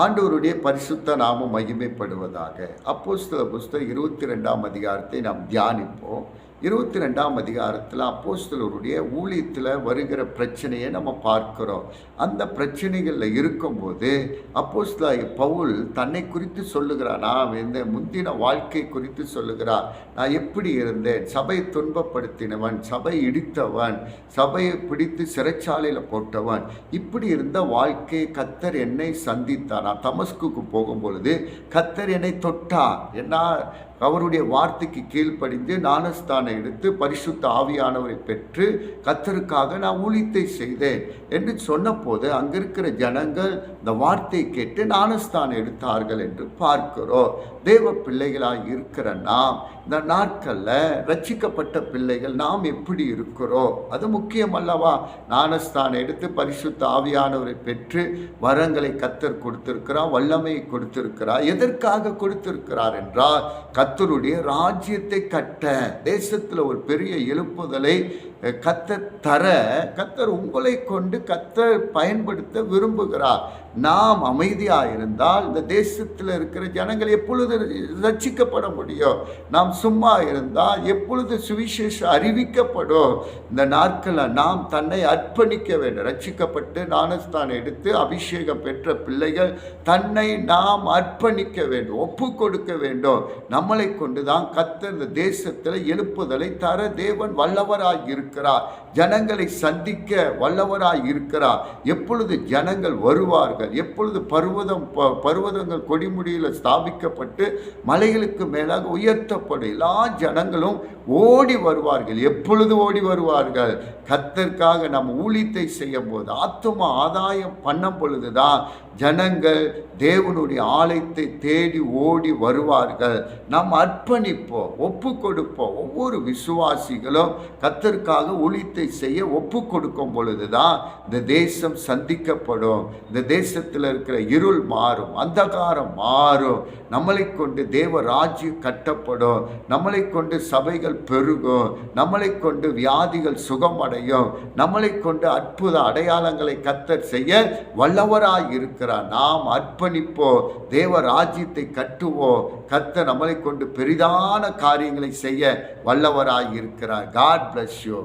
ஆண்டவருடைய பரிசுத்த நாமம் மகிமைப்படுவதாக. அப்போஸ்தலர் புஸ்தகம் 22ஆம் அதிகாரத்தை நாம் தியானிப்போம். 22ஆம் அதிகாரத்தில் அப்போஸ்தலருடைய ஊழியத்தில் வருகிற பிரச்சனையை நம்ம பார்க்கிறோம். அந்த பிரச்சனைகளில் இருக்கும்போது அப்போஸ்தலர் பவுல் தன்னை குறித்து சொல்லுகிறார். நான் இந்த முந்தின வாழ்க்கை குறித்து சொல்லுகிறார். நான் எப்படி இருந்தேன், சபையை துன்பப்படுத்தினவன், சபை இடித்தவன், சபையை பிடித்து சிறைச்சாலையில் போட்டவன், இப்படி இருந்த வாழ்க்கை கர்த்தர் என்னை சந்தித்தார். நான் தமஸ்குக்கு போகும்பொழுது கர்த்தர் என்னை தொட்டார். என்ன அவருடைய வார்த்தைக்கு கீழ்ப்படிந்து ஞானஸ்தானம் எடுத்து பரிசுத்த ஆவியானவரை பெற்று கர்த்தருக்காக நான் ஊழியத்தை செய்தேன் என்று சொன்னபோது அங்கே இருக்கிற ஜனங்கள் இந்த வார்த்தையை கேட்டு ஞானஸ்தானம் எடுத்தார்கள் என்று பார்க்கிறோம். தேவ பிள்ளைகளாக இருக்கிற நாம் இந்த நாட்களில் ரட்சிக்கப்பட்ட பிள்ளைகள் நாம் எப்படி இருக்கிறோம், அது முக்கியம் அல்லவா? ஞானஸ்தானம் எடுத்து பரிசுத்த ஆவியானவரை பெற்று வரங்களை கர்த்தர் கொடுத்திருக்கிறார், வல்லமையை கொடுத்திருக்கிறார். எதற்காக கொடுத்திருக்கிறார் என்றால் கர்த்தருடைய ராஜ்யத்தை கட்ட, தேசத்தில் ஒரு பெரிய எழுப்புதலை கர்த்தர் தர, கர்த்தர் உங்களை கொண்டு கர்த்தர் பயன்படுத்த விரும்புகிறார். நாம் அமைதியாக இருந்தால் இந்த தேசத்தில் இருக்கிற ஜனங்கள் எப்பொழுது ரட்சிக்கப்பட முடியும்? நாம் சும்மா இருந்தால் எப்பொழுது சுவிசேஷம் அறிவிக்கப்படும்? இந்த நாட்களில் நாம் தன்னை அர்ப்பணிக்க வேண்டும். ரட்சிக்கப்பட்டு ஞானஸ்தானம் எடுத்து அபிஷேகம் பெற்ற பிள்ளைகள் தன்னை நாம் அர்ப்பணிக்க வேண்டும், ஒப்பு கொடுக்க வேண்டும். நம்மளை கொண்டு தான் கர்த்தர் இந்த தேசத்தில் எழுப்புதலை தர தேவன் வல்லவராக இருக்கிறார். ஜனங்களை சந்திக்க வல்லவராய் இருக்கிறார். எப்பொழுது ஜனங்கள் வருவார்கள், எப்பொழுது பர்வதங்கள் கொடிமுடியில் ஸ்தாபிக்கப்பட்டு மலைகளுக்கு மேலாக உயர்த்தப்படும், எல்லா ஜனங்களும் ஓடி வருவார்கள். எப்பொழுது ஓடி வருவார்கள்? கர்த்தருக்காக நம்ம ஊழியத்தை செய்யும் போது, ஆத்தும ஆதாயம் பண்ணும் பொழுதுதான் ஜனங்கள் தேவனுடைய ஆலயத்தை தேடி ஓடி வருவார்கள். நாம் அர்ப்பணிப்போம், ஒப்பு கொடுப்போம். ஒவ்வொரு விசுவாசிகளும் கர்த்தருக்காக ஊழியத்தை செய்ய ஒப்பு கொடுக்கும் பொழுதுதான் இந்த தேசம் சந்திக்கப்படும். இந்த தேசத்தில் இருக்கிற இருள் மாறும், அந்தகாரம் மாறும். நம்மளை கொண்டு தேவ ராஜ்யம் கட்டப்படும். நம்மளை கொண்டு சபைகள் பெருகும். நம்மளை கொண்டு வியாதிகள் சுகமடையும். நம்மளை கொண்டு அற்புத அடையாளங்களை கர்த்தர் செய்ய வல்லவராய் இருக்கிறார். நாம் அர்ப்பணிப்போம், தேவ ராஜ்யத்தை கட்டுவோம். கர்த்தர் நம்மளை கொண்டு பெரிதான காரியங்களை செய்ய வல்லவராய் இருக்கிறார். God bless you.